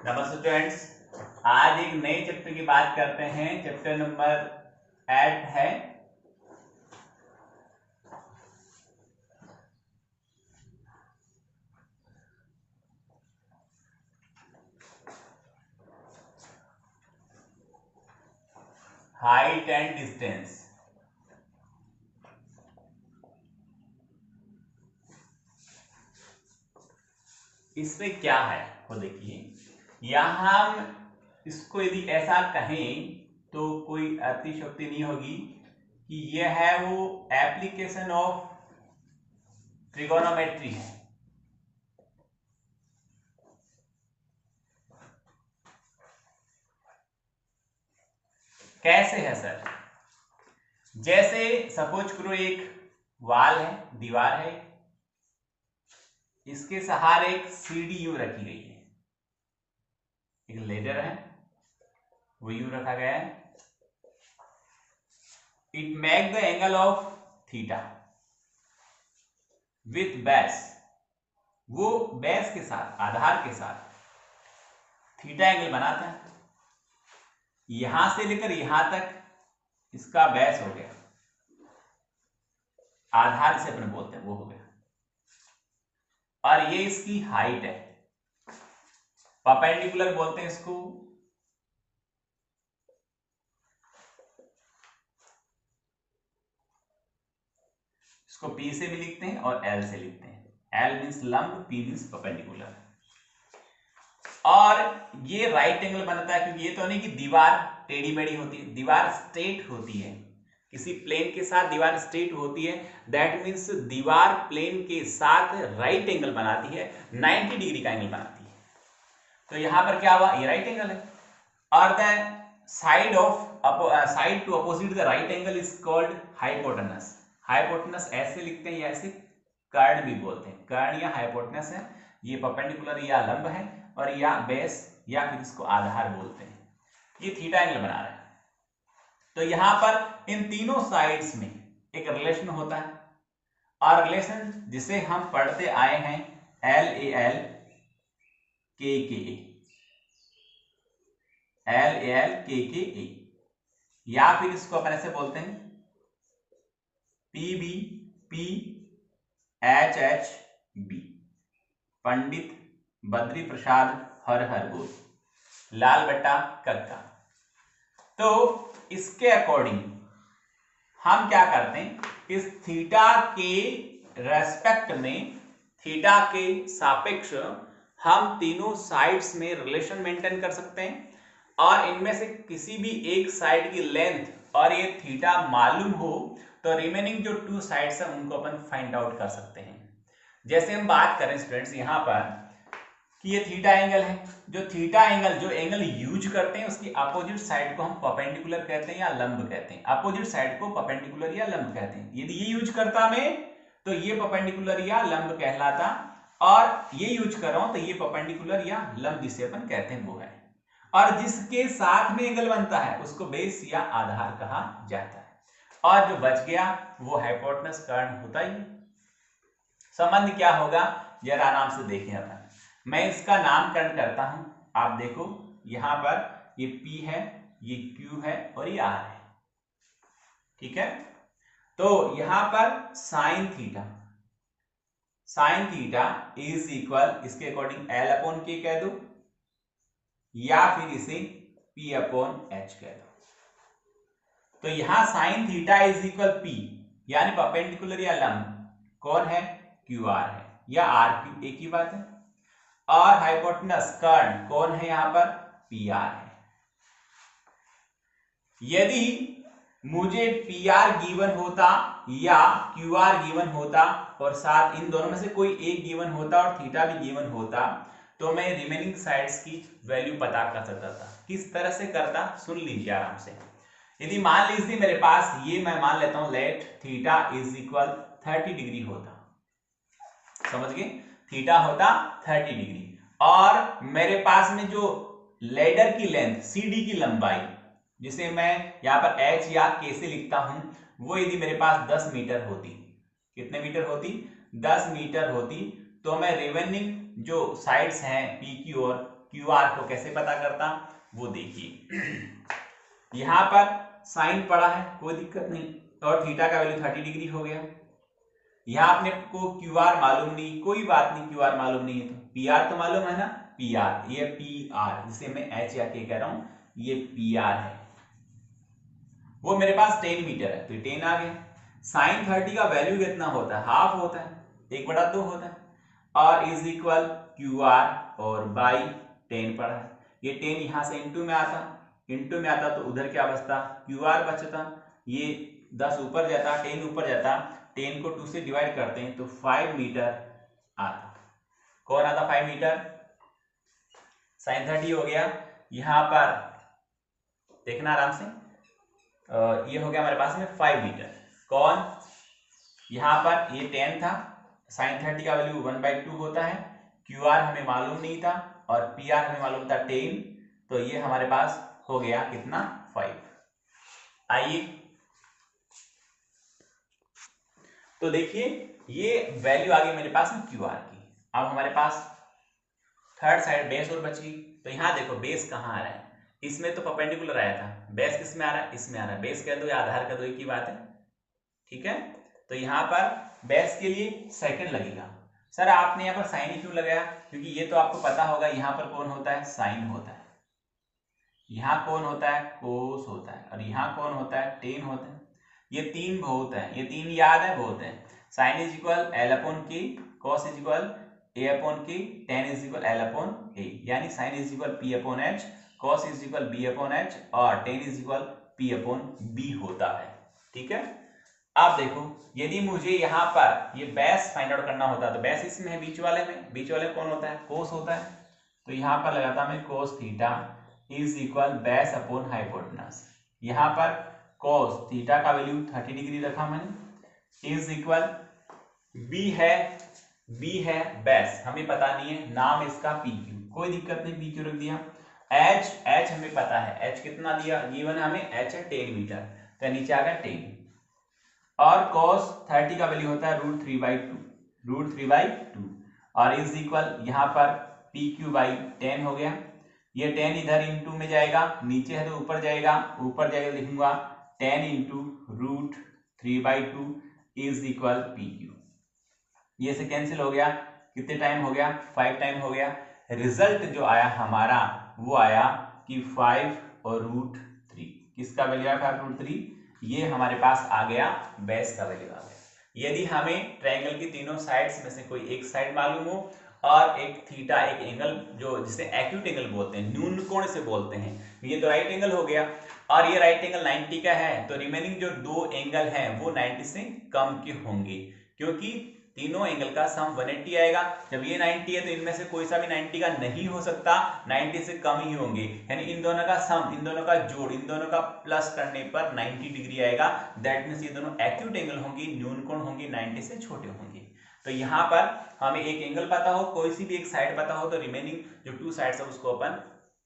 नमस्ते स्टूडेंट्स, आज एक नए चैप्टर की बात करते हैं। चैप्टर नंबर 8 है हाइट एंड डिस्टेंस। इसमें क्या है वो देखिए, यहां हम इसको यदि ऐसा कहें तो कोई अतिशयोक्ति नहीं होगी कि यह है वो एप्लीकेशन ऑफ ट्रिगोनोमेट्री है। कैसे है सर? जैसे सपोज करो एक वाल है, दीवार है, इसके सहारे एक सीढ़ी यूं रखी गई है, एक लेडर है वो यूं रखा गया है। It make the angle of theta with base, वो बेस के साथ, आधार के साथ थीटा एंगल बनाता है। यहां से लेकर यहां तक इसका बेस हो गया, आधार से अपन बोलते हैं वो हो गया, और ये इसकी हाइट है, परपेंडिकुलर बोलते हैं इसको। इसको P से भी लिखते हैं और L से लिखते हैं। L मीन्स लंब, P मीन्स परपेंडिकुलर। और ये राइट एंगल बनता है क्योंकि ये तो नहीं कि दीवार टेढ़ी मेढ़ी होती है, दीवार स्ट्रेट होती है। किसी प्लेन के साथ दीवार स्ट्रेट होती है, दैट मीन्स दीवार प्लेन के साथ राइट एंगल बनाती है, 90 डिग्री का एंगल बनाती है। तो यहां पर क्या हुआ, ये राइट एंगल है। और the side to opposite the right angle is called hypotenuse. Hypotenuse ऐसे लिखते हैं या ऐसे कर्ण भी बोलते हैं, कर्ण या हाइपोटेनस है। ये परपेंडिकुलर या लंब है, और या बेस या फिर इसको आधार बोलते हैं। ये थीटा एंगल बना रहा है। तो यहां पर इन तीनों साइड्स में एक रिलेशन होता है, और रिलेशन जिसे हम पढ़ते आए हैं LAL KKA, LAL KKA, या फिर इसको अपन ऐसे बोलते हैं PB PHHB, पंडित बद्री प्रसाद हर हर बोल, लाल बट्टा कक्का। तो इसके अकॉर्डिंग हम क्या करते हैं, इस थीटा के रेस्पेक्ट में, थीटा के सापेक्ष हम तीनों साइड्स में रिलेशन मेंटेन कर सकते हैं, और इनमें से किसी भी एक साइड की लेंथ और ये थीटा मालूम हो तो रिमेनिंग जो 2 साइड्स हैं उनको अपन फाइंड आउट कर सकते हैं। जैसे हम बात करें स्टूडेंट्स यहां पर कि ये थीटा एंगल है, जो थीटा एंगल, जो एंगल यूज करते हैं उसकी अपोजिट साइड को हम परपेंडिकुलर कहते हैं या लंब कहते हैं। अपोजिट साइड को परपेंडिकुलर या लंब कहते हैं। यदि ये यूज करता मैं तो ये परपेंडिकुलर या लंब कहलाता, और ये यूज कर रहा हूं तो ये परपेंडिकुलर या लंब जिसे अपन कहते हैं वो है। और जिसके साथ में एंगल बनता है उसको बेस या आधार कहा जाता है, और जो बच गया वो हाइपोटेनस कर्ण होता ही। संबंध क्या होगा जरा आराम से देखें अपन। मैं इसका नामकरण करता हूं, आप देखो यहां पर ये P है, ये Q है और ये R है, ठीक है। तो यहां पर साइन थीटा इज इक्वल, इसके अकॉर्डिंग L अपॉन K कह दो, या फिर इसे P अपॉन H कह दो। तो यहां sine theta is equal P यानी परपेंडिकुलर या लंब कौन है, QR है, या RQ, एक ही बात है। और हाइपोटेनस कर्ण कौन है, यहां पर PR है। यदि मुझे PR गिवन होता या QR गिवन होता, और साथ इन दोनों में से कोई एक गिवन होता और थीटा भी गिवन होता, तो मैं रिमेनिंग साइड्स की वैल्यू पता कर सकता था। किस तरह से करता, सुन लीजिए आराम से। यदि मान लीजिए मेरे पास ये, मैं मान लेता हूं let theta is equal 30 degree होता, समझ गए, थीटा होता 30 डिग्री, और मेरे पास में जो लेडर की लेंथ, सीढ़ी की लंबाई, जिसे मैं यहां पर H या K से लिखता हूं, वो यदि मेरे पास 10 मीटर होती, कितने मीटर होती, 10 मीटर होती, तो मैं रिमेनिंग जो साइड्स हैं P की ओर क्यू आर को कैसे पता करता वो देखिए। यहां पर साइन पड़ा है, कोई दिक्कत नहीं, और थीटा का वैल्यू 30 डिग्री हो गया। यहां अपने को क्यू आर मालूम नहीं, कोई बात नहीं, क्यू आर मालूम नहीं है तो पी आर तो मालूम है ना, पी आर, ये पी आर जिसे मैं एच या के कह रहा हूं, ये पी आर है, वो मेरे पास 10 मीटर है, तो 10 आ गया। साइन 30 का वैल्यू कितना होता है, हाफ होता है, 1/2 होता है, और इज इक्वल क्यू आर और बाई 10 पड़ा है। ये 10 यहां से इंटू में आता, इंटू में आता तो उधर क्या बचता, क्यू आर बचता, ये 10 ऊपर जाता, 10 ऊपर जाता, 10 को 2 से डिवाइड करते हैं तो 5 मीटर आता। कौन आता 5 मीटर, साइन 30 हो गया। यहां पर देखना आराम से, ये हो गया हमारे पास में 5 मीटर। कौन, यहां पर ये 10 था, साइन 30 का वैल्यू 1/2 होता है, क्यू आर हमें मालूम नहीं था और पी आर हमें मालूम था 10, तो ये हमारे पास हो गया कितना, 5। आइए तो देखिए ये वैल्यू आ गई मेरे पास में क्यू आर की। अब हमारे पास थर्ड साइड बेस और बची, तो यहां देखो बेस कहां आ रहा है, इसमें तो परपेंडिकुलर आया था, बेस किस में आ रहा है, इसमें आ रहा है, बेस कह दो या आधार कह दो, एक ही बात है, ठीक है। तो यहां पर बेस के लिए सेकंड लगेगा। सर आपने यहाँ पर साइन क्यों लगाया, क्योंकि ये तो आपको पता होगा यहाँ पर कौन होता है, साइन होता है, यहाँ कौन होता है, कोस होता है, और यहाँ कौन होता है, टेन होता है। ये तीन बहुत है, ये तीन याद है, बहुत है। Sine is equal L upon K, cos is equal A upon K, tan is equal L upon A, यानी sine is equal P upon H, cos is equal B upon H, और tan is equal P upon B होता है, ठीक है। आप देखो यदि मुझे यहाँ पर ये बेस फाइंड आउट करना होता तो बेस इसमें है, बीच वाले में, बीच वाले कौन होता है, कोस होता है, तो यहाँ पर लगाता मैं cos theta is equal base upon hypotenuse. यहाँ पर कोस थीटा का वैल्यू 30 डिग्री रखा मैंने, इज इक्वल बी है बेस, हमें पता नहीं है, नाम इसका पी क्यू, कोई दिक्कत नहीं, पी क्यू रख दिया। एच हमें पता है, एच कितना दिया, गिवन हमें एच है 10 मीटर, तो नीचे आ गया 10, और cos 30 का वैल्यू होता है √3/2, और इज इक्वल यहाँ पर पी क्यू बाई 10 हो गया। ये 10 इधर इंटू में जाएगा, नीचे है तो ऊपर जाएगा, ऊपर जाएगा लिखूंगा 10 into √3/2 is equal P Q. ये से कैंसिल हो गया, कितने टाइम हो गया, 5 टाइम हो गया। रिजल्ट जो आया हमारा वो आया कि 5 और √3, किसका वैल्यू आया 5√3, ये हमारे पास आ गया बेस का वैल्यू आ गया। यदि हमें ट्रायंगल की तीनों साइड्स में से कोई एक साइड मालूम हो और एक थीटा, एक एंगल जो जिसे एक्यूट एंगल बोलते हैं, न्यून कोण से बोलते हैं, ये तो राइट एंगल हो गया, और ये राइट एंगल 90 का है, तो रिमेनिंग जो दो एंगल हैं वो 90 से कम के होंगे, क्योंकि तीनों एंगल का सम 180 आएगा। जब ये 90 है तो इनमें से कोई सा भी 90 का नहीं हो सकता, 90 से कम ही होंगे, यानी इन दोनों का सम, इन दोनों का जोड़, इन दोनों का प्लस करने पर 90 डिग्री आएगा। दैट मींस ये दोनों एक्यूट एंगल होंगे, न्यून कोण होंगे, 90 से छोटे होंगे। तो यहाँ पर हमें एक एंगल पता हो, कोई सी भी एक साइड पता हो, तो रिमेनिंग जो 2 साइड्स है उसको अपन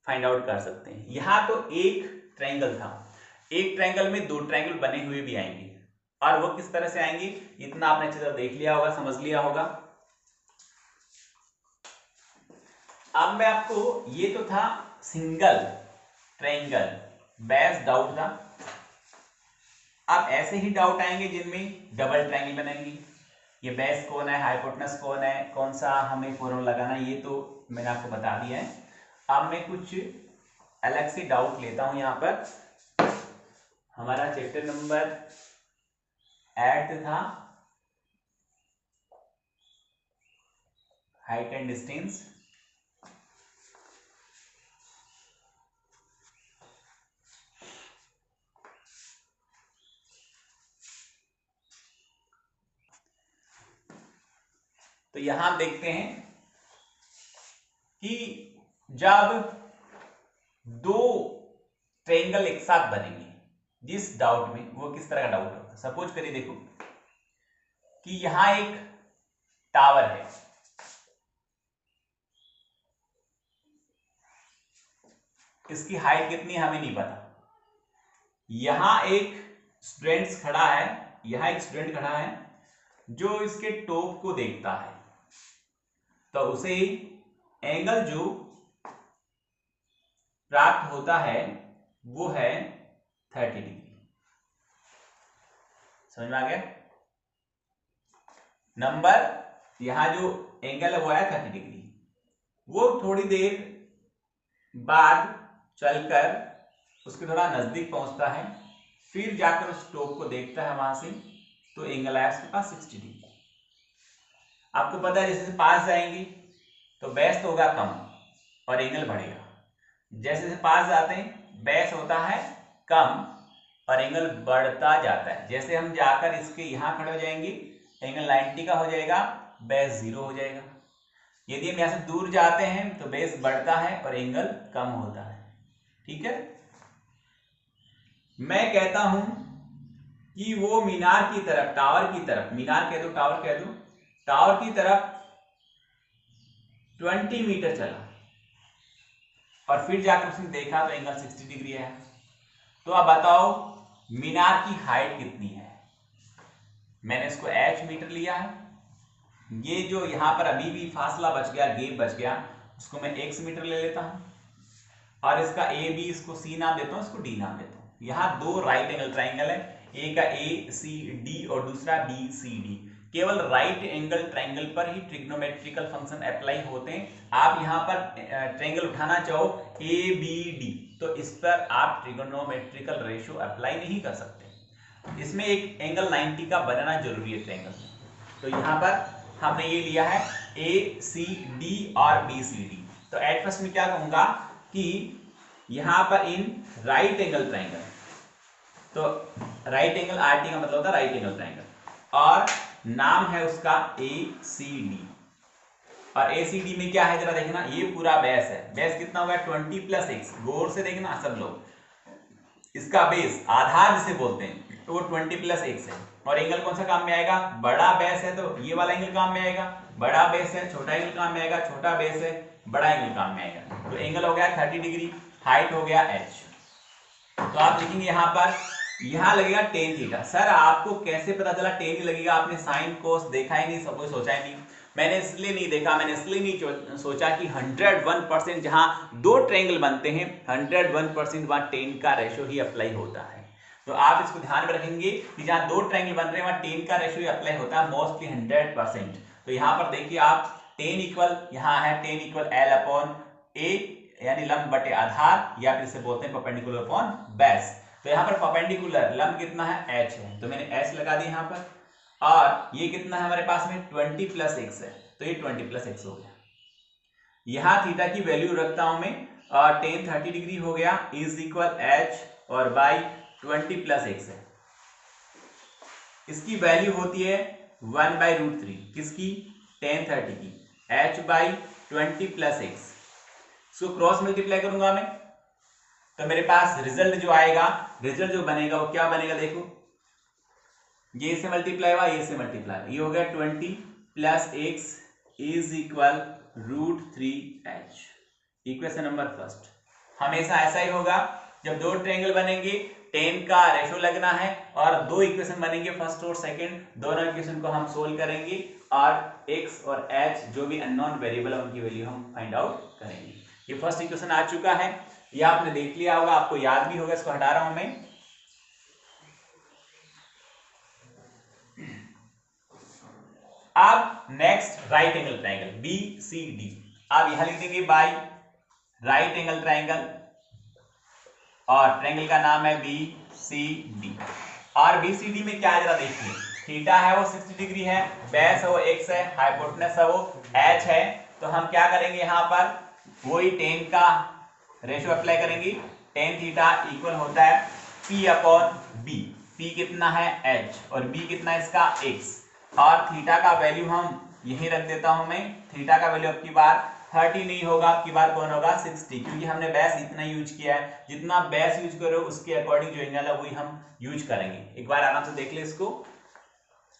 फाइंड आउट कर सकते हैं। यहाँ तो एक ट्रायंगल था, एक ट्रायंगल में 2 ट्रायंगल बने हुए भी आएंगे, और वो किस तरह से आएंगे इतना आपने अच्छी तरह देख लिया होगा, समझ लिया होगा। अब मैं आपको, ये तो था सिंगल ट्रायंगल बेस डाउट था, अब ऐसे ही डाउट आएंगे जिनमें डबल ट्रायंगल बनेंगे। ये बेस कौन है, हाइपोटेनस कौन है, कौन सा हमें फॉर्मूला लगाना है, ये तो मैंने आपको बता दिया है। अब मैं कुछ अलग से डाउट लेता हूं। यहाँ पर हमारा चैप्टर नंबर 8 था हाइट एंड डिस्टेंस, तो यहां देखते हैं कि जब 2 ट्रायंगल एक साथ बनेंगे, जिस डाउट में, वो किस तरह का डाउट होगा। सपोज करिए देखो कि यहां एक टावर है, इसकी हाइट कितनी है हमें नहीं पता, यहां एक स्टूडेंट खड़ा है, यहां एक स्टूडेंट खड़ा है जो इसके टॉप को देखता है, तो उसे एंगल जो प्राप्त होता है वो है 30 डिग्री। समझ में आ गया? नंबर यहां जो एंगल है वो है 30 डिग्री। वो थोड़ी देर बाद चलकर उसके थोड़ा नजदीक पहुंचता है, फिर जाकर उस टॉप को देखता है वहां से, तो एंगल आया उसके पास 60 डिग्री। आपको पता है जैसे पास जाएंगे तो बेस तो होगा कम और एंगल बढ़ेगा, जैसे जैसे पास जाते हैं बेस होता है कम और एंगल बढ़ता जाता है। जैसे हम जाकर इसके यहां खड़े हो जाएंगे, एंगल 90 का हो जाएगा, बेस 0 हो जाएगा। यदि हम यहां से दूर जाते हैं तो बेस बढ़ता है और एंगल कम होता है। ठीक है, मैं कहता हूं कि वो मीनार की तरफ, टावर की तरफ, मीनार कह दो टावर कह दो, टावर की तरफ 20 मीटर चला और फिर जाकर उसने देखा तो एंगल 60 डिग्री है। तो अब बताओ मीनार की हाइट कितनी है? मैंने इसको h मीटर लिया है, ये जो यहां पर अभी भी फासला बच गया, गैप बच गया, उसको मैं x मीटर ले लेता हूं और इसका a b इसको c नाम देता हूं, इसको d नाम देता हूं। यहां दो राइट एंगल ट्राइंगल है, एक का ACD और दूसरा BCD। केवल राइट एंगल ट्राइंगल पर ही ट्रिग्नोमेट्रिकल फंक्शन अप्लाई होते हैं। आप यहां पर ट्राइंगल उठाना चाहो ABD तो इस पर आप ट्रिग्नोमेट्रिकल रेशियो अप्लाई नहीं कर सकते। इसमें एक एंगल 90 का बनाना जरूरी है ट्राइंगल। तो यहां पर हमने ये लिया है ACD और BCD। तो एट फर्स्ट में क्या कहूंगा कि यहां पर इन राइट एंगल ट्राइंगल, तो राइट एंगल RT का मतलब होता है राइट एंगल ट्राइंगल, और नाम है उसका ACD। और ACD में क्या है जरा देखना, ये पूरा बेस है, बेस कितना होगा 20 + x, गौर से देखना सब लोग, इसका बेस आधार जिसे बोलते हैं तो वो 20 + x है। और एंगल कौन सा काम में आएगा? बड़ा बेस है तो ये वाला एंगल काम में आएगा, बड़ा बेस है छोटा एंगल काम में आएगा, छोटा बेस है बड़ा एंगल काम में आएगा। तो एंगल हो गया 30 डिग्री, हाइट हो गया h। तो आप लिखेंगे यहां पर, यहां लगेगा tan थीटा। सर आपको कैसे पता चला tan ही लगेगा? आपने साइन कोस देखा ही नहीं, सब कुछ सोचा ही नहीं। मैंने इसलिए नहीं देखा, मैंने इसलिए नहीं सोचा कि 101% जहां दो ट्रायंगल बनते हैं 101% वहां tan का रेशियो ही अप्लाई होता है। तो आप इसको ध्यान में रखेंगे कि जहां दो ट्रायंगल बन रहे हैं वहां tan का रेशियो ही अप्लाई होता है, मोस्टली 100%। तो यहां पर देखिए आप tan इक्वल, यहां है tan इक्वल L/A यानी लंब बटे आधार, या फिर इसे बोलते हैं परपेंडिकुलर अपॉन बेस। तो यहाँ पर परपेंडिकुलर लंब कितना है? h है, तो मैंने h लगा दी यहाँ पर। और ये कितना है हमारे पास में? 20 + x है, तो ये 20 + x हो गया। यहाँ थीटा की वैल्यू रखता हूं मैं, और tan 30 डिग्री हो गया इज इक्वल h और बाई 20 + x है। इसकी वैल्यू होती है 1/√3, किसकी? tan 30 की, h बाई 20 + x। इसको क्रॉस मल्टीप्लाई करूंगा मैं तो मेरे पास रिजल्ट जो आएगा, रिजल्ट जो बनेगा वो क्या बनेगा? देखो, ये से मल्टीप्लाई हुआ, ये से मल्टीप्लाई, ये हो गया 20 + x is equal √3h। Equation number first. हमेशा ऐसा ही होगा, जब दो ट्रायंगल बनेंगे tan का रेशियो लगना है, और दो इक्वेशन बनेंगे फर्स्ट और सेकंड, दोनों इक्वेशन को हम सोल्व करेंगे और x और h जो भी अननोन वेरिएबल है उनकी वैल्यू हम फाइंड आउट करेंगे। ये फर्स्ट इक्वेशन आ चुका है, ये आपने देख लिया होगा, आपको याद भी होगा, इसको हटा रहा हूं मैं। अब next right angle triangle BCD, आप यहां लिख देंगे बाय राइट एंगल ट्रायंगल, और ट्रायंगल का नाम है BCD। और BCD में क्या है जरा देखिए, थीटा है वो 60 डिग्री है, बेस है वो x है, हाइपोटेनस है वो h है। तो हम क्या करेंगे यहाँ पर, वही tan का रेशियो अप्लाई करेंगे। tan थीटा इक्वल होता है P/B। P कितना है? h, और B कितना है इसका? x। और थीटा का वैल्यू हम यही रख देता हूं मैं, थीटा का वैल्यू अब की बार 30 नहीं होगा, अब की बार कौन होगा? 60, क्योंकि हमने बेस इतना यूज किया है। जितना बेस यूज करो उसके अकॉर्डिंग जो एंगल है वही हम यूज करेंगे। एक बार आराम से देख ले इसको।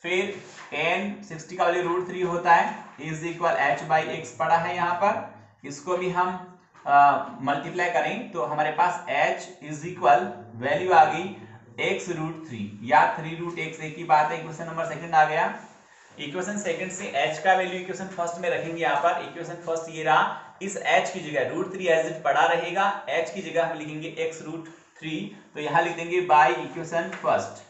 फिर tan 60 का वैल्यू √3 होता है इज इक्वल h/x पड़ा है यहाँ पर, इसको भी हम मल्टीप्लाई करें तो हमारे पास h इज इक्वल वैल्यू आ गई x√3 या 3√x, एक ही बात है। इक्वेशन नंबर सेकंड आ गया। इक्वेशन सेकंड से h का वैल्यू इक्वेशन फर्स्ट में रखेंगे। यहाँ पर इक्वेशन फर्स्ट ये रहा इस h की जगह √3 एज इट पड़ा रहेगा, h की जगह हम लिखेंगे x√3। तो यहां लिख देंगे by equation first.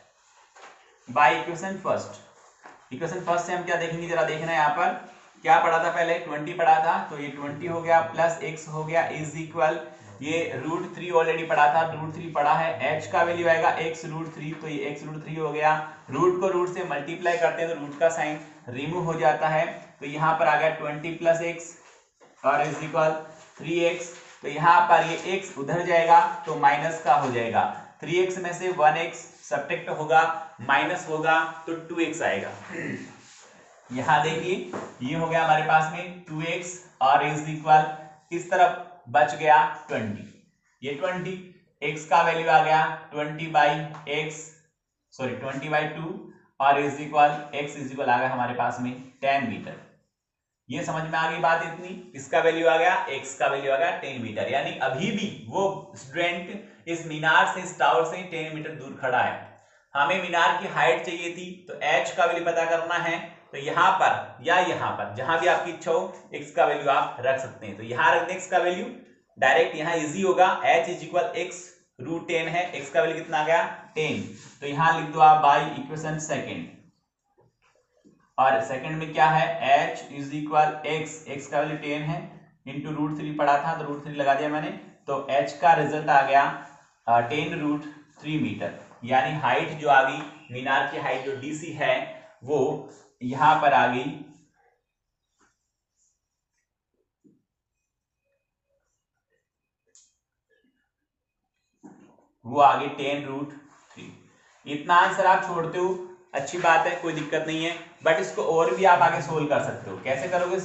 Equation first से हम क्या देखेंगे, जरा देखना है यहाँ पर क्या पढ़ा था, पहले 20 पढ़ा था, तो ये 20 हो गया प्लस x हो गया इज इक्वल, ये √3 ऑलरेडी पढ़ा था, √3 पढ़ा है, h का वैल्यू आएगा x√3, तो ये x√3 हो गया। रूट को रूट से मल्टीप्लाई करते हैं तो रूट का साइन रिमूव हो जाता है, तो यहाँ पर आ गया 20 प्लस x और इज इक्वल 3x। तो यहाँ पर ये x उधर जाएगा तो माइनस का हो जाएगा, 3x में से 1x सब्ट्रैक्ट होगा, माइनस होगा तो 2x आएगा। यहां देखिए ये हो गया हमारे पास में 2x और इज इक्वल इस तरफ बच गया 20, ये 20 x का वैल्यू आ गया 20/2 और is equal x is equal आ गया हमारे पास में 10 मीटर। ये समझ में आ गई बात इतनी, इसका वैल्यू आ गया, x का वैल्यू आ गया 10 मीटर, यानी अभी भी वो स्टूडेंट इस मीनार से, इस टावर से 10 मीटर दूर खड़ा है। हमें मीनार की हाइट चाहिए थी, तो h का वैल्यू पता करना है, तो यहां पर या यहां पर जहां भी आपकी इच्छा हो x का वैल्यू आप रख सकते हैं। तो यहां रख दें x का वैल्यू, डायरेक्ट यहां इजी होगा, h इज इक्वल x√10 है, x का वैल्यू कितना आ गया 10, तो यहां लिख दो आप बाय इक्वेशन सेकंड, और सेकंड में क्या है h इज इक्वल x का वैल्यू 10 है इंटू √3 पढ़ा था तो √3 लगा दिया मैंने, तो h का रिजल्ट आ गया 10√3 मीटर, यानी हाइट जो आ गई, मीनार की हाइट जो DC है वो यहां पर आ गई वो आ गई 10√3। इतना आंसर आप छोड़ते हो, अच्छी बात है, कोई दिक्कत नहीं है, बट इसको और भी आप आगे सोल्व कर सकते हो। कैसे करोगे,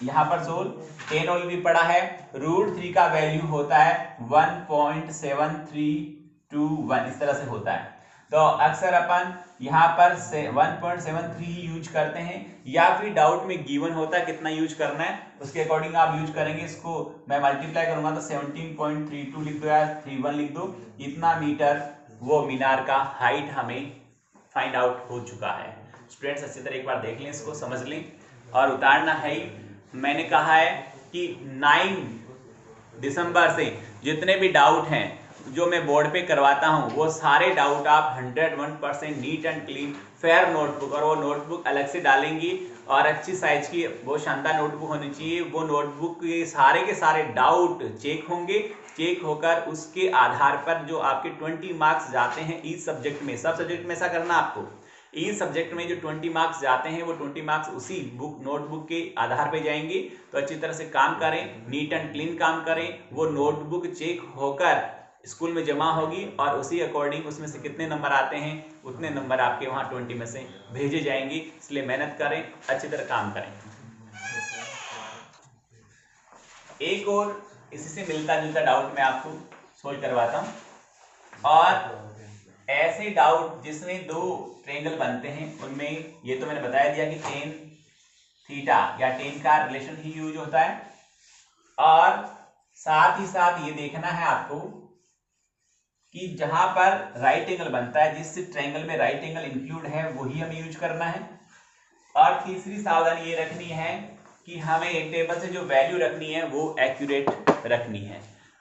यहां पर सोल्व 10 ऑलरेडी पड़ा है, √3 का वैल्यू होता है 1.7321, इस तरह से होता है, तो अक्सर अपन यहाँ पर 1.73 ही यूज करते हैं, या फिर डाउट में गिवन होता है कितना यूज करना है, उसके अकॉर्डिंग आप यूज करेंगे। इसको मैं मल्टीप्लाई करूंगा तो 17.32 लिख दो या 31 लिख दो, इतना मीटर वो मीनार का हाइट हमें फाइंड आउट हो चुका है। स्टूडेंट्स अच्छी तरह एक बार देख लें, इसको समझ लें और उतारना है ही। मैंने कहा है कि 9 दिसंबर से जितने भी डाउट हैं जो मैं बोर्ड पे करवाता हूं, वो सारे डाउट आप 101% neat and clean fair notebook, और वो नोटबुक अलग से डालेंगी और अच्छी साइज की वो शानदार नोटबुक होनी चाहिए। वो नोटबुक के सारे डाउट चेक होंगे, चेक होकर उसके आधार पर जो आपके 20 मार्क्स जाते हैं ईच सब्जेक्ट में, सब सब्जेक्ट में ऐसा करना आपको, ईच सब्जेक्ट में जो 20 मार्क्स जाते हैं वो 20 मार्क्स उसी बुक नोटबुक के आधार पे जाएंगे। तो अच्छी तरह से काम करें, नीट एंड क्लीन काम करें, वो नोटबुक चेक होकर स्कूल में जमा होगी और उसी अकॉर्डिंग उसमें से कितने नंबर आते हैं उतने नंबर आपके वहां 20 में से भेजे जाएंगे। इसलिए मेहनत करें, अच्छी तरह काम करें। एक और इसी से मिलता जुलता डाउट मैं आपको सोल्व करवाता हूं, और ऐसे डाउट जिसमें दो ट्रायंगल बनते हैं उनमें ये तो मैंने बताया दिया कि टेन थीटा या टेन का रिलेशन ही यूज होता है, और साथ ही साथ ये देखना है आपको कि जहां पर राइट एंगल बनता है, जिस ट्रायंगल में राइट एंगल इंक्लूड है वही हमें यूज करना है। और तीसरी सावधानी ये रखनी है कि हमें एक टेबल से जो वैल्यू रखनी है वो एक्यूरेट रखनी है,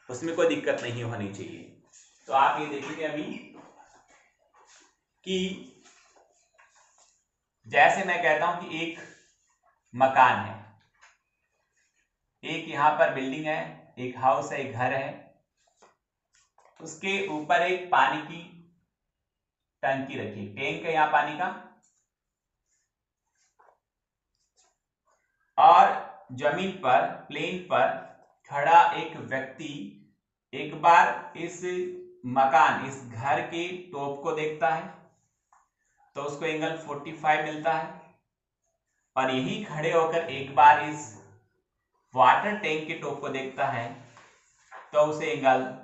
उसमें कोई दिक्कत नहीं होनी चाहिए। तो आप ये देखेंगे अभी कि जैसे मैं कहता हूं कि एक मकान है, एक यहां पर बिल्डिंग है, एक हाउस है, एक घर है, उसके ऊपर एक पानी की टंकी रखी, टैंक है यहां पानी का, और जमीन पर प्लेन पर खड़ा एक व्यक्ति एक बार इस मकान, इस घर के टॉप को देखता है तो उसको एंगल 45 मिलता है, और यही खड़े होकर एक बार इस वाटर टैंक के टॉप को देखता है तो उसे एंगल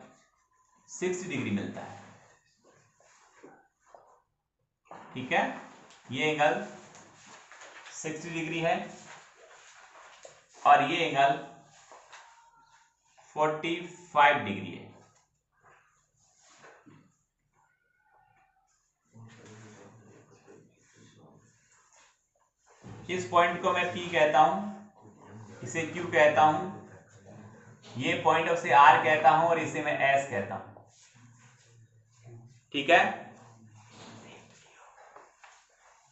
60 डिग्री मिलता है। ठीक है, ये एंगल 60 डिग्री है और ये एंगल 45 डिग्री है। इस पॉइंट को मैं P कहता हूं, इसे Q कहता हूं, ये पॉइंट उसे आर कहता हूं और इसे मैं एस कहता हूं। ठीक है,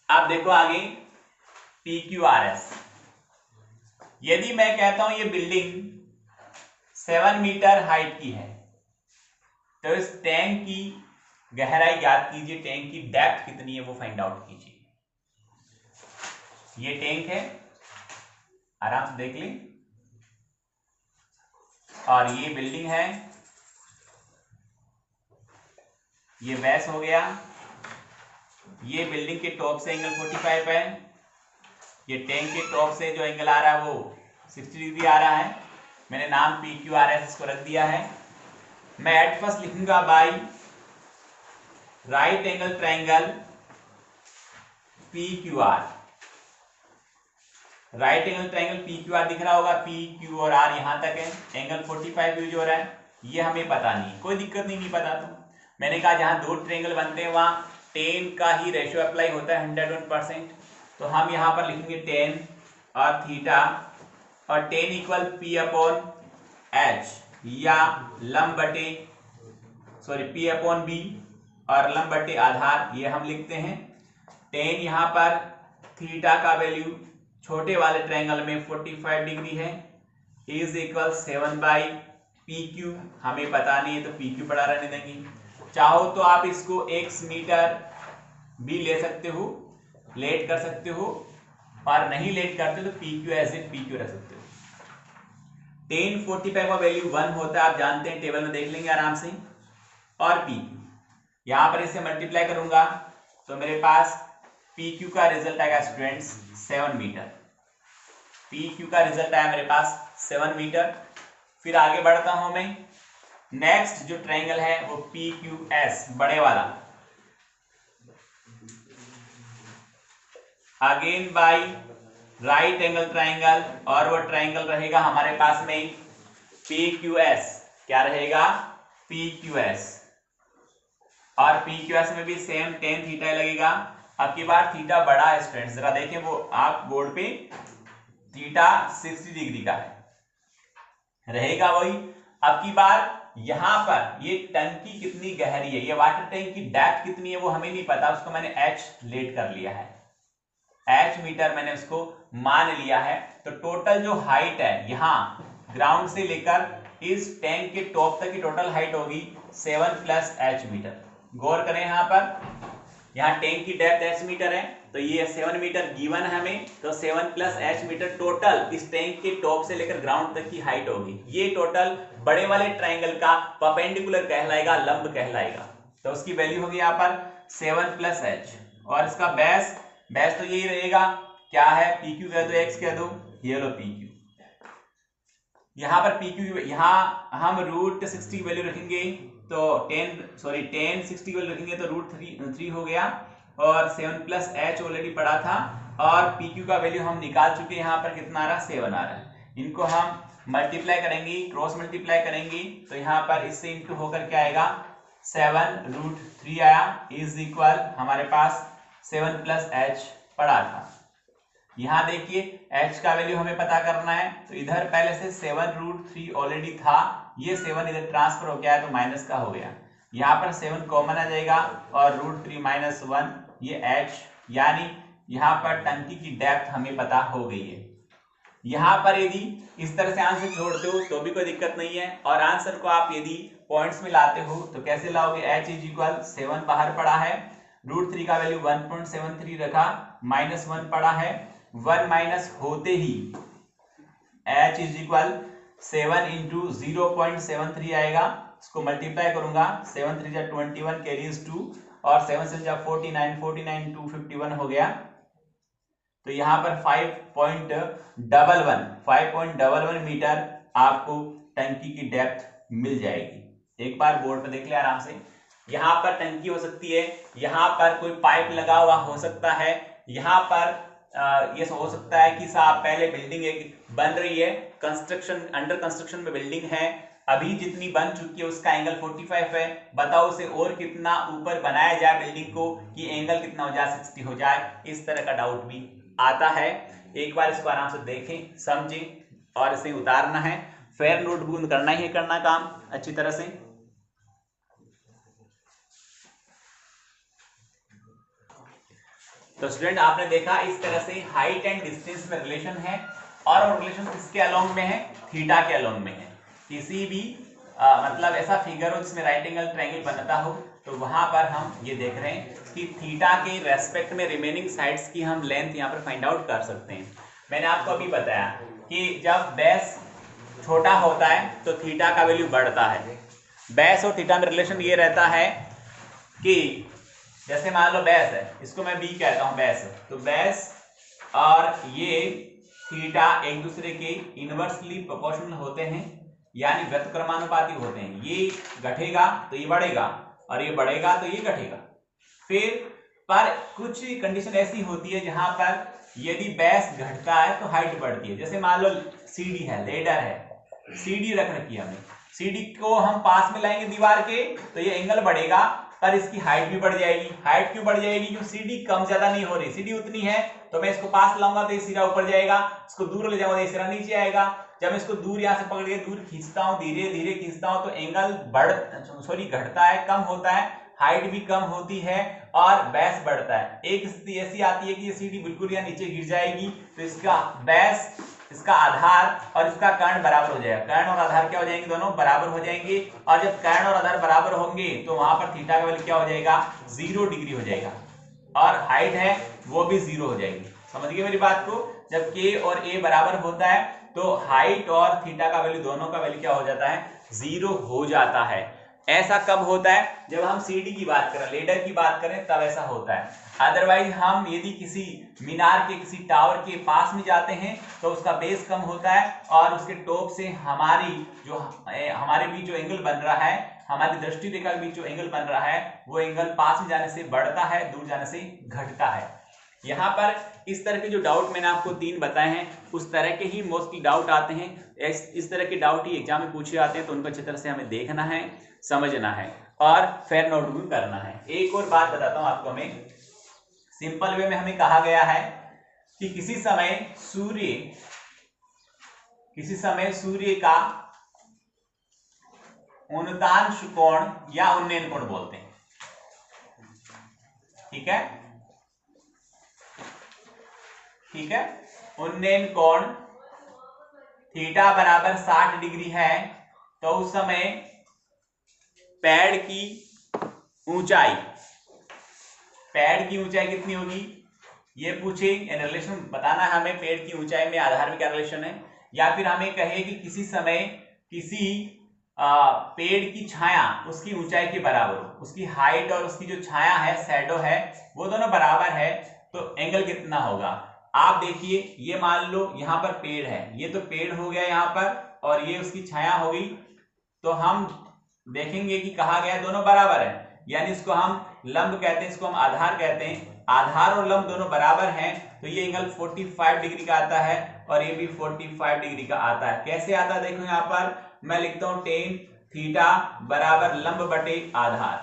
अब देखो आगे पी क्यू आर एस। यदि मैं कहता हूं ये बिल्डिंग 7 मीटर हाइट की है, तो इस टैंक की गहराई ज्ञात कीजिए, टैंक की डेप्थ कितनी है वो फाइंड आउट कीजिए। ये टैंक है, आराम से देख लें, और ये बिल्डिंग है, ये बेस हो गया, ये बिल्डिंग के टॉप से एंगल 45 है, ये टैंक के टॉप से जो एंगल आ रहा है वो 60 डिग्री आ रहा है। मैंने नाम पी क्यू आर एस इसको रख दिया है। मैं एट फर्स्ट लिखूंगा by right angle triangle P Q R. Right angle triangle P Q R दिख रहा होगा, पी क्यू और आर यहां तक है, एंगल 45 यूज हो रहा है, ये हमें पता नहीं, कोई दिक्कत नहीं पता। तो मैंने कहा जहां दो ट्रायंगल बनते हैं वहां टेन का ही रेशियो अप्लाई होता है 101%। तो हम यहां पर लिखेंगे टेन और थीटा, और ten equal P upon H, या लंब बटे पी अपॉन बी और लंब बटे आधार, ये हम लिखते हैं। टेन यहां पर थीटा का वैल्यू छोटे वाले ट्रायंगल में 45 डिग्री है, is equal 7 by P Q, हमें पता नहीं है तो पी क्यू पड़ा रहने देंगे। चाहो तो आप इसको x मीटर भी ले सकते हो, लेट कर सकते हो, और नहीं लेट करते तो P Q as it P Q रख सकते हो। टेन 45 का वैल्यू 1 होता है, आप जानते हैं, टेबल में देख लेंगे आराम से। और पी क्यू यहां पर इसे मल्टीप्लाई करूंगा तो मेरे पास पी क्यू का रिजल्ट आएगा स्टूडेंट्स 7 मीटर। पी क्यू का रिजल्ट आया मेरे पास 7 मीटर। फिर आगे बढ़ता हूं मैं, नेक्स्ट जो ट्रायंगल है वो पी क्यू एस बड़े वाला, again by right angle triangle, और वो ट्रायंगल रहेगा हमारे पास में पी क्यू एस। क्या रहेगा? पी क्यू एस, और पी क्यू एस में भी सेम टेन थीटा लगेगा। अब की बार थीटा बड़ा है स्टूडेंट्स, जरा देखें वो आप बोर्ड पे, थीटा 60 डिग्री का है, रहेगा वही। अब की बार यहां पर ये टंकी कितनी गहरी है, ये वाटर टैंक की डेप्थ कितनी है वो हमें नहीं पता, उसको मैंने h लेट कर लिया है, h मीटर मैंने उसको मान लिया है। तो टोटल जो हाइट है यहां ग्राउंड से लेकर इस टैंक के टॉप तक की टोटल हाइट होगी 7 प्लस h मीटर। गौर करें यहां पर, यहाँ टैंक की डेप्थ h मीटर है, तो ये 7 मीटर गिवन है हमें, तो 7 प्लस h मीटर टोटल इस टैंक के टॉप से लेकर ग्राउंड तक की हाइट होगी। ये टोटल बड़े वाले ट्रायंगल का परपेंडिकुलर कहलाएगा, लंब कहलाएगा। तो उसकी वैल्यू होगी यहाँ पर 7 प्लस h, और इसका बेस तो यही रहेगा, क्या है, पी क्यू कह दो, x कह दो, ये लो पी क्यू। यहाँ पर पी क्यू, यहाँ हम रूट 60 की वैल्यू रखेंगे, तो 10 60 की वैल्यू रखेंगे तो रूट 3 हो गया, और 7 प्लस एच ऑलरेडी पड़ा था, और पी क्यू का वैल्यू हम निकाल चुके हैं, यहाँ पर कितना आ रहा है, 7 आ रहा है। इनको हम मल्टीप्लाई करेंगे, क्रॉस मल्टीप्लाई करेंगे, तो यहाँ पर इससे इंटू होकर क्या आएगा, 7 रूट 3 आया, इज इक्वल हमारे पास 7 प्लस एच पड़ा था। यहां देखिए h का वैल्यू हमें पता करना है, तो इधर पहले से 7 रूट 3 ऑलरेडी था, ये 7 इधर ट्रांसफर हो गया है तो माइनस का हो गया, यहाँ पर 7 कॉमन आ जाएगा, और रूट 3 माइनस 1 ये h, यानी यहाँ पर टंकी की डेप्थ हमें पता हो गई है। यहाँ पर यदि इस तरह से आंसर छोड़ते हो तो भी कोई दिक्कत नहीं है, और आंसर को आप यदि पॉइंट्स में लाते हो तो कैसे लाओगे, h इज इक्वल 7 बाहर पड़ा है, रूट 3 का वैल्यू 1.73 रखा, माइनस 1 पड़ा है, 1 माइनस होते ही h इज इक्वल 7 इंटू 0.73 आएगा, इसको मल्टीप्लाई करूंगा, 7 3 जा 21 कैरीज 2, और 7 से जा 49 251 हो गया। तो यहाँ पर 5.11 मीटर आपको टंकी की डेप्थ मिल जाएगी। एक बार बोर्ड पे देख ले आराम से, यहाँ पर टंकी हो सकती है, यहाँ पर कोई पाइप लगा हुआ हो सकता है, यहाँ पर ये हो सकता है कि साहब पहले बिल्डिंग एक बन रही है, कंस्ट्रक्शन, अंडर कंस्ट्रक्शन में बिल्डिंग है, अभी जितनी बन चुकी है उसका एंगल 45 है, बताओ उसे और कितना ऊपर बनाया जाए बिल्डिंग को कि एंगल कितना हो जाए, 60 हो जाए, इस तरह का डाउट भी आता है। एक बार इसको आराम से देखें, समझें, और इसे उतारना है, फेयर नोटबुक में करना ही करना काम अच्छी तरह से। तो स्टूडेंट आपने देखा इस तरह से हाइट एंड डिस्टेंस में रिलेशन है, और वो रिलेशन किसके अलोंग में है, थीटा के अलोंग में है। किसी भी मतलब ऐसा फिगर हो जिसमें राइट एंगल ट्रायंगल बनता हो, तो वहां पर हम ये देख रहे हैं कि थीटा के रेस्पेक्ट में रिमेनिंग साइड्स की हम लेंथ यहाँ पर फाइंड आउट कर सकते हैं। मैंने आपको अभी बताया कि जब बेस छोटा होता है तो थीटा का वैल्यू बढ़ता है। बेस और थीटा में रिलेशन ये रहता है कि जैसे मान लो बेस है, इसको मैं बी कहता हूं बेस, तो बेस और ये थीटा एक दूसरे के इनवर्सली प्रोपोर्शनल होते हैं, यानी व्युत्क्रमानुपाती होते हैं। ये घटेगा तो ये बढ़ेगा, और ये बढ़ेगा तो ये घटेगा। फिर पर कुछ कंडीशन ऐसी होती है जहां पर यदि बेस घटता है तो हाइट बढ़ती है। जैसे मान लो सीडी है, लेडर है, सीडी रख रखी है हमने, सीडी को हम पास में लाएंगे दीवार के तो ये एंगल बढ़ेगा, पर इसकी हाइट भी बढ़ जाएगी। हाइट क्यों बढ़ जाएगी, क्योंकि सीडी कम ज्यादा नहीं हो रही, सीडी उतनी है, तो मैं इसको पास लाऊंगा तो ये सिरा ऊपर जाएगा, इसको दूर ले जाऊंगा तो ये सिरा नीचे आएगा। जब मैं इसको दूर यहां से पकड़ के दूर खींचता हूं, धीरे धीरे खींचता हूं, तो एंगल घटता है, कम होता है, हाइट भी कम होती है और बेस बढ़ता है। एक स्थिति ऐसी आती है कि ये सीडी बिल्कुल यहाँ नीचे गिर जाएगी, तो इसका बेस, इसका आधार और इसका कर्ण बराबर हो जाएगा। कर्ण और आधार क्या हो जाएंगे, दोनों बराबर हो जाएंगे, और जब कर्ण और आधार बराबर होंगे तो वहां पर थीटा का वैल्यू क्या हो जाएगा, 0 डिग्री हो जाएगा, और हाइट है वो भी 0 हो जाएगी। समझ गए मेरी बात को। जब के और ए बराबर होता है तो हाइट और थीटा का वैल्यू, दोनों का वैल्यू क्या हो जाता है, 0 हो जाता है। ऐसा कब होता है, जब हम सीडी की बात करें, लेडर की बात करें, तब ऐसा होता है। अदरवाइज हम यदि किसी मीनार के, किसी टावर के पास में जाते हैं तो उसका बेस कम होता है, और उसके टॉप से हमारे बीच जो एंगल बन रहा है, हमारी दृष्टि रेखा के बीच जो एंगल बन रहा है, वो एंगल पास में जाने से बढ़ता है, दूर जाने से घटता है। यहाँ पर इस तरह के जो डाउट मैंने आपको 3 बताए हैं, उस तरह के ही मोस्टली डाउट आते हैं। इस तरह के डाउट ही एग्जाम में पूछे जाते हैं, तो उनको अच्छी तरह से हमें देखना है, समझना है और फेयर नोटबुक करना है। एक और बात बताता हूं आपको, हमें सिंपल वे में हमें कहा गया है कि किसी समय सूर्य का उन्नतांश कोण या उन्नयन कोण बोलते हैं, ठीक है, ठीक है। उन्नयन कोण थीटा बराबर 60 डिग्री है, तो उस समय पैड की ऊंचाई कितनी होगी, ये पूछे। रिलेशन बताना है हमें, पेड़ की ऊंचाई में आधार में क्या रिलेशन है, या फिर हमें कहे कि किसी समय किसी पेड़ की छाया उसकी ऊंचाई के बराबर हो, उसकी हाइट और उसकी जो छाया है, शैडो है, वो दोनों बराबर है, तो एंगल कितना होगा। आप देखिए, ये मान लो यहाँ पर पेड़ है, ये तो पेड़ हो गया यहाँ पर, और ये उसकी छाया हो गई, तो हम देखेंगे कि कहा गया दोनों बराबर है, यानी इसको हम लंब कहते हैं, इसको हम आधार कहते हैं। आधार और लंब दोनों बराबर हैं, तो ये एंगल 45 डिग्री का आता है, और ये भी 45 डिग्री का आता है। कैसे आता है, देखो यहाँ पर मैं लिखता हूं tan थीटा बराबर लंब बटे आधार,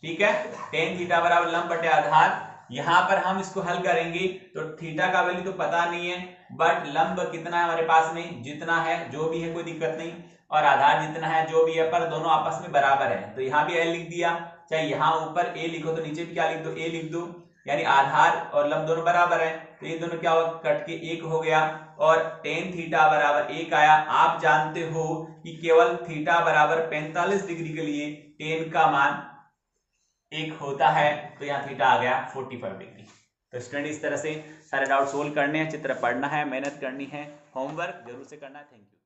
ठीक है, tan थीटा बराबर लंब बटे आधार। यहां पर हम इसको हल करेंगे तो थीटा का वैल्यू तो पता नहीं है, बट लंब कितना है हमारे पास में, जितना है जो भी है कोई दिक्कत नहीं, और आधार जितना है जो भी है, पर दोनों आपस में बराबर है, तो यहाँ भी a लिख दिया, चाहे यहाँ ऊपर a लिखो तो नीचे भी क्या लिख दो, a लिख दो, यानी आधार और लंब दोनों बराबर है, तो ये दोनों क्या होगा, कट के 1 हो गया, और tan थीटा बराबर 1 आया। आप जानते हो कि केवल थीटा बराबर 45 डिग्री के लिए tan का मान 1 होता है, तो यहाँ थीटा आ गया 45 डिग्री। तो स्टूडेंट इस तरह से सारे डाउट सोल्व करने हैं, चित्र पढ़ना है, मेहनत करनी है, होमवर्क जरूर से करना है। Thank you.